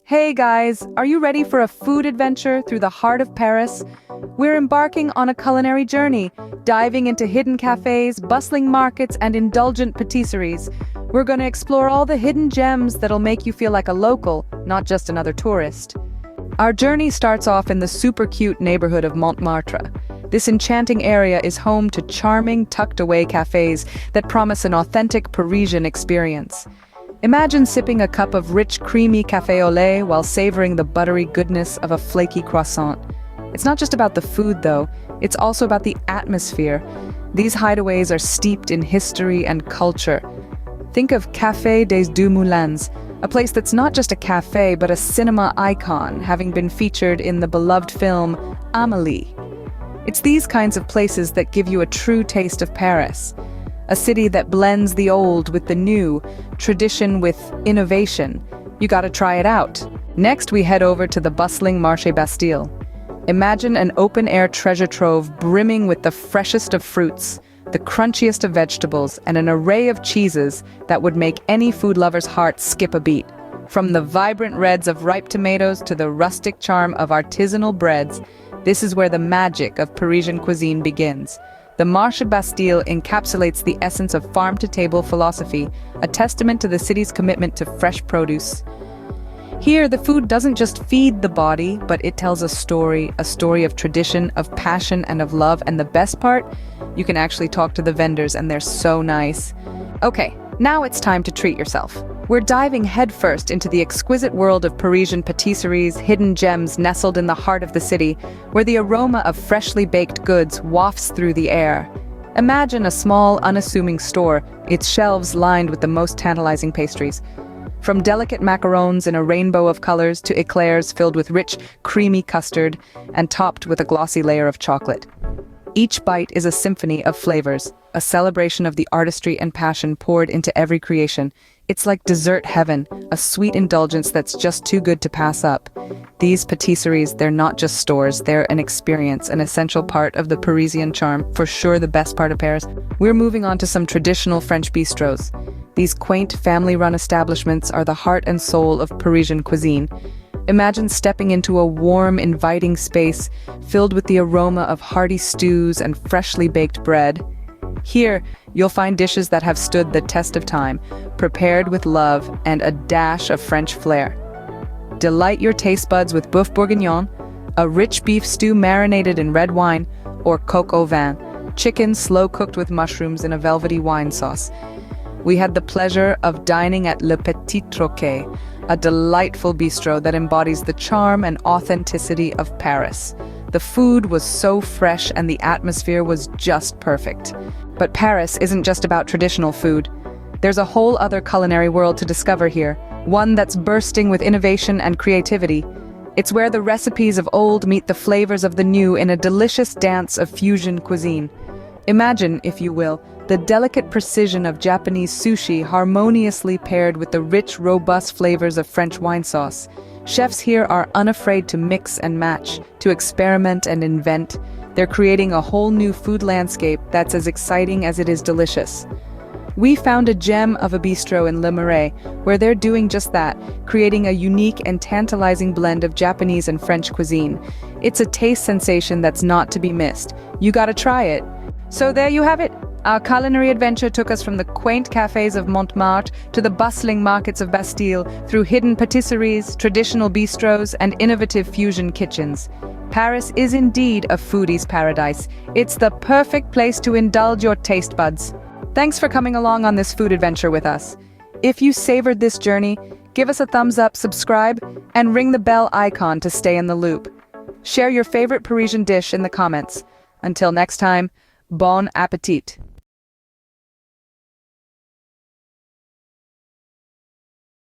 Hey guys, are you ready for a food adventure through the heart of Paris? We're embarking on a culinary journey, diving into hidden cafes, bustling markets, and indulgent patisseries. We're going to explore all the hidden gems that'll make you feel like a local, not just another tourist. Our journey starts off in the super cute neighborhood of Montmartre. This enchanting area is home to charming, tucked-away cafes that promise an authentic Parisian experience. Imagine sipping a cup of rich, creamy café au lait while savoring the buttery goodness of a flaky croissant. It's not just about the food, though. It's also about the atmosphere. These hideaways are steeped in history and culture. Think of Café des Deux Moulins, a place that's not just a cafe but a cinema icon, having been featured in the beloved film Amélie. It's these kinds of places that give you a true taste of Paris. A city that blends the old with the new, tradition with innovation. You gotta try it out. Next, we head over to the bustling Marché Bastille. Imagine an open-air treasure trove brimming with the freshest of fruits, the crunchiest of vegetables, and an array of cheeses that would make any food lover's heart skip a beat. From the vibrant reds of ripe tomatoes to the rustic charm of artisanal breads, this is where the magic of Parisian cuisine begins. The Marché Bastille encapsulates the essence of farm-to-table philosophy, a testament to the city's commitment to fresh produce. Here, the food doesn't just feed the body, but it tells a story of tradition, of passion, and of love. And the best part? You can actually talk to the vendors, and they're so nice. Okay, now it's time to treat yourself. We're diving headfirst into the exquisite world of Parisian patisseries, hidden gems nestled in the heart of the city, where the aroma of freshly baked goods wafts through the air. Imagine a small, unassuming store, its shelves lined with the most tantalizing pastries. From delicate macarons in a rainbow of colors to eclairs filled with rich, creamy custard and topped with a glossy layer of chocolate. Each bite is a symphony of flavors, a celebration of the artistry and passion poured into every creation. It's like dessert heaven, a sweet indulgence that's just too good to pass up. These patisseries, they're not just stores, they're an experience, an essential part of the Parisian charm, for sure the best part of Paris. We're moving on to some traditional French bistros. These quaint, family-run establishments are the heart and soul of Parisian cuisine. Imagine stepping into a warm, inviting space filled with the aroma of hearty stews and freshly baked bread. Here, you'll find dishes that have stood the test of time, prepared with love and a dash of French flair. Delight your taste buds with boeuf bourguignon, a rich beef stew marinated in red wine, or coq au vin, chicken slow-cooked with mushrooms in a velvety wine sauce. We had the pleasure of dining at Le Petit Troquet, a delightful bistro that embodies the charm and authenticity of Paris. The food was so fresh and the atmosphere was just perfect. But Paris isn't just about traditional food. There's a whole other culinary world to discover here, one that's bursting with innovation and creativity. It's where the recipes of old meet the flavors of the new in a delicious dance of fusion cuisine. Imagine, if you will, the delicate precision of Japanese sushi harmoniously paired with the rich, robust flavors of French wine sauce. Chefs here are unafraid to mix and match, to experiment and invent. They're creating a whole new food landscape that's as exciting as it is delicious. We found a gem of a bistro in Le Marais, where they're doing just that, creating a unique and tantalizing blend of Japanese and French cuisine. It's a taste sensation that's not to be missed. You gotta try it. So there you have it. Our culinary adventure took us from the quaint cafes of Montmartre to the bustling markets of Bastille, through hidden patisseries, traditional bistros, and innovative fusion kitchens. Paris is indeed a foodie's paradise. It's the perfect place to indulge your taste buds. Thanks for coming along on this food adventure with us. If you savored this journey, give us a thumbs up, subscribe, and ring the bell icon to stay in the loop. Share your favorite Parisian dish in the comments. Until next time, bon appétit!